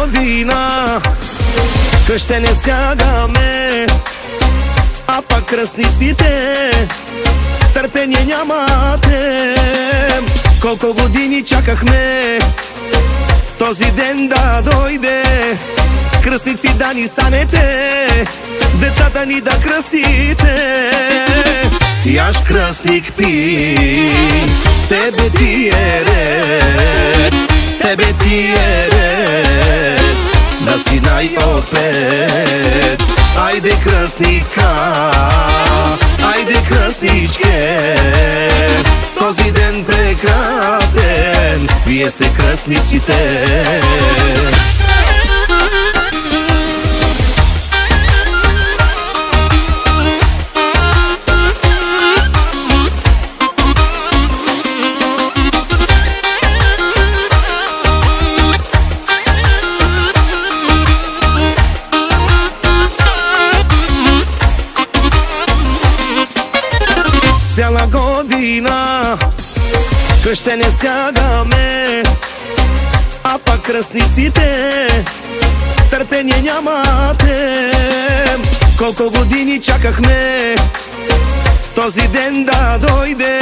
godina krštene stягаме, а пак кръстниците търпение нямате. Колко години чакахме този ден да дойде, кръстници да ни станете, децата ни да кръстите. Яш кръстник пи, тебе ти е ред, тебе ти е ред, да си най-отпред. Айде кръстника, айде кръстничке, този ден прекрасен, вие сте кръстниците. Цяла година кръщене стягаме, а пак кръстниците търпение нямате. Колко години чакахме този ден да дойде,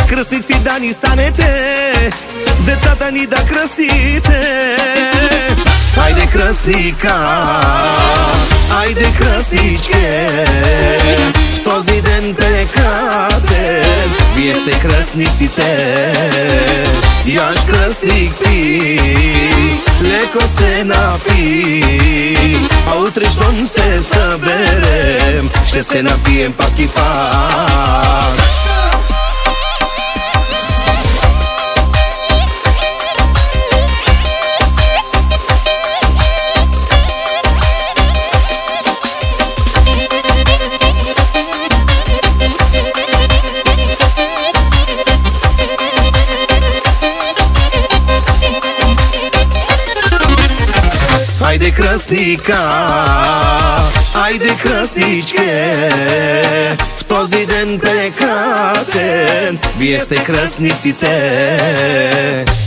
кръстници да ни станете, децата ни да кръстите. Айде кръстника, айде кръстничке, този ден прекрасен, вие сте кръстниците. Яш кръстник пи, леко се напи, а утре щом се съберем, ще се напием пак и пак. Айде кръстника, айде кръстничке, в този ден прекрасен, вие сте кръстниците.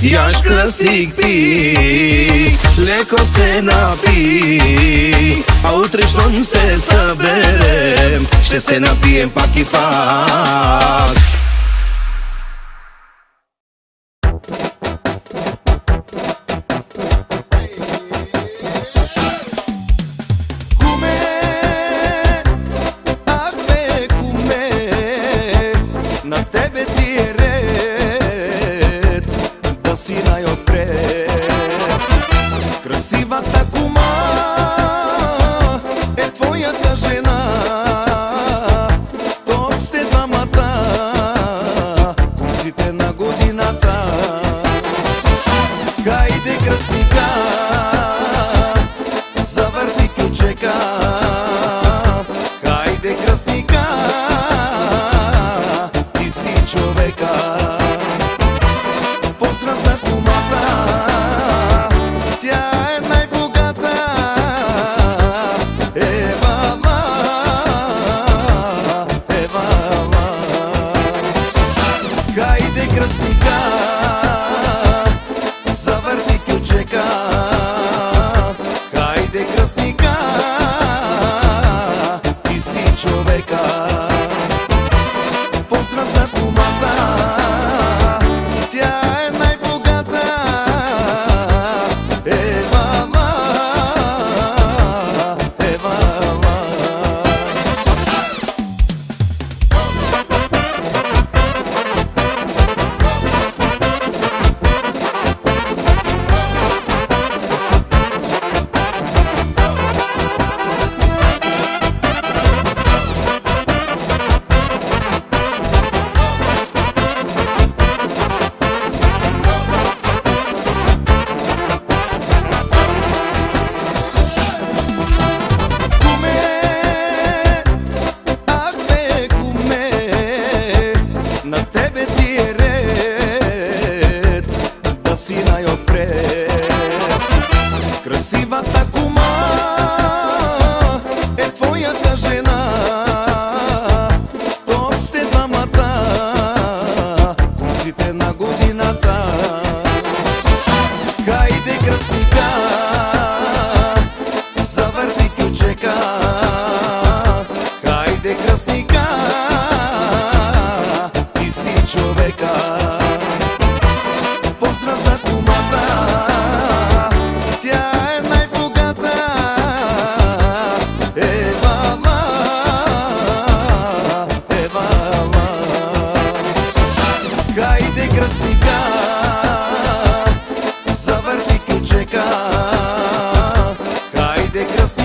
Яш кръстник пи, леко се напи, а утре щом се съберем, ще се напием пак и пак. Красивата кума е твоята жена, топ сте двамата.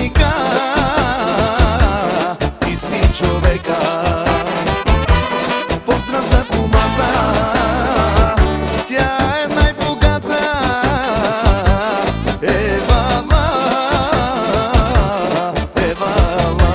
кръстника, ти си човека. Поздрав за кумата, тя е най-богата. Евала, Евала.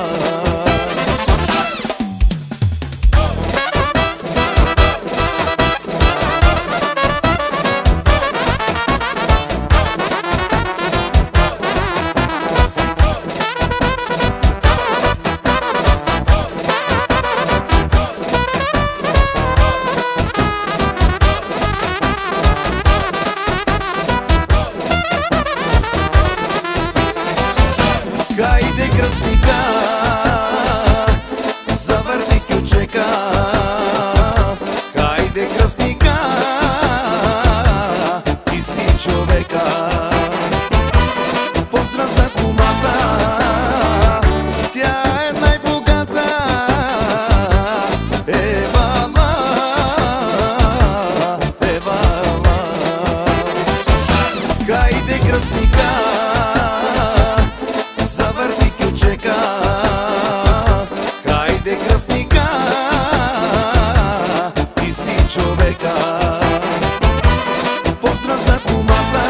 Хайде кръстника, завърти кючека. Хайде кръстника, ти си човека. Поздрав за кумата, тя е най-богата. Евала, Евала. Хайде кръстника, завърти кючека. Хайде кръстника, ти си човека. Поздрав за кумата,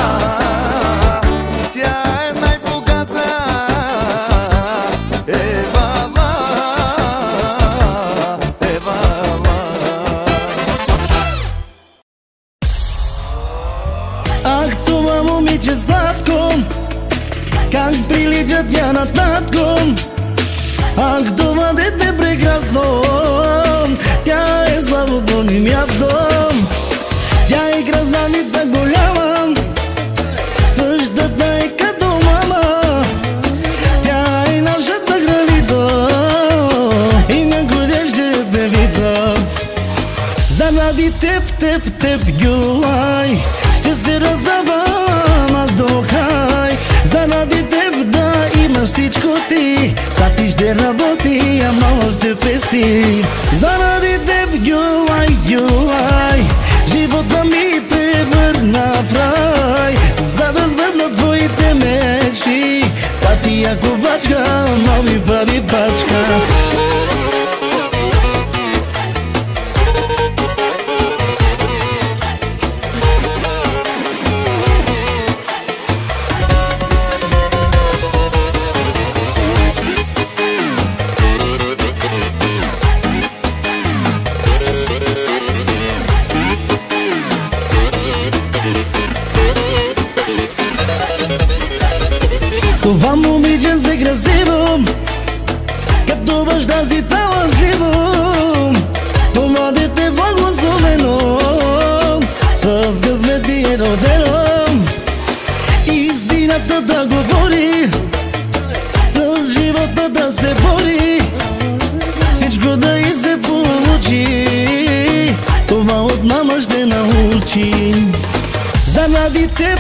тя е най-богата. Евала, Евала. Ах, това момиче сладко, как прилича тя на татко. Ах, това дете прекрасно, тя е слабото ни място. Тя е красавица голяма, същата е като мама. Тя е нашата кралица и някудеща певица. Заради теб, Гюлай, ще се раздавам аз до край. Заради теб да имаш всичко ти, тати ще работи, а мама ще пести. Заради теб, Гюлай, живота ми превърна в рай. За да сбъднат твоите мечти, тати ако бачка, но ми прави бачка. Това момиченце красиво, като баща си талантливо. Това дете благословено, с късмети е родено. Истината да говори, с живота да се бори, всичко да и се получи. Това от мама ще научи. Заради теб,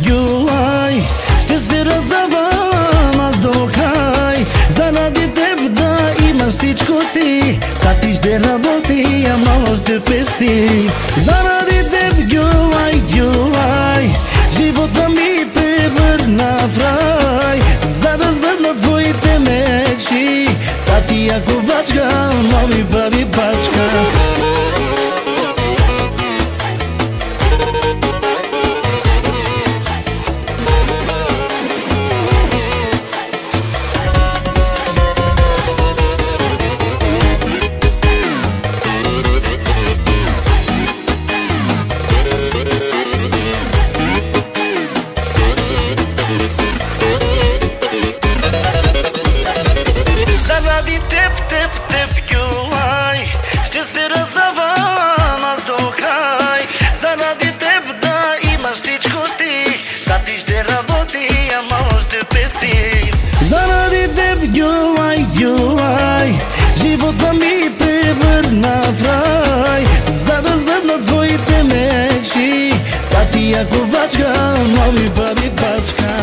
Гюлай, ще се раздавам аз до край. Заради теб да имаш всичко ти, тати ще работи, а мама ще пести. Заради теб, Гюлай, живота ми превърна в рай. За да сбъднат твоите мечти, тати ако бачка, но ми прави бачка. Заради теб, Гюлай, ще се раздавам аз до край. Заради теб да имаш всичко ти, тати ще работи, а мама ще пести. Заради теб, Гюлай, живота ми превърна в рай. За да сбъднат твоите мечти, тати ако бачка, но ми прави бачка.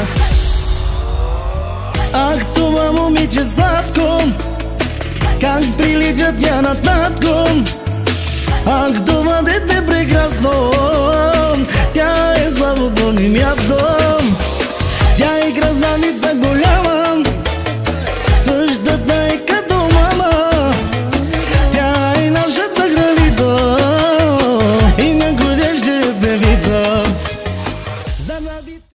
Ах, това момиче сладко, как прилича тя на татко. Ах, това дете прекрасно, тя е слабото ни място.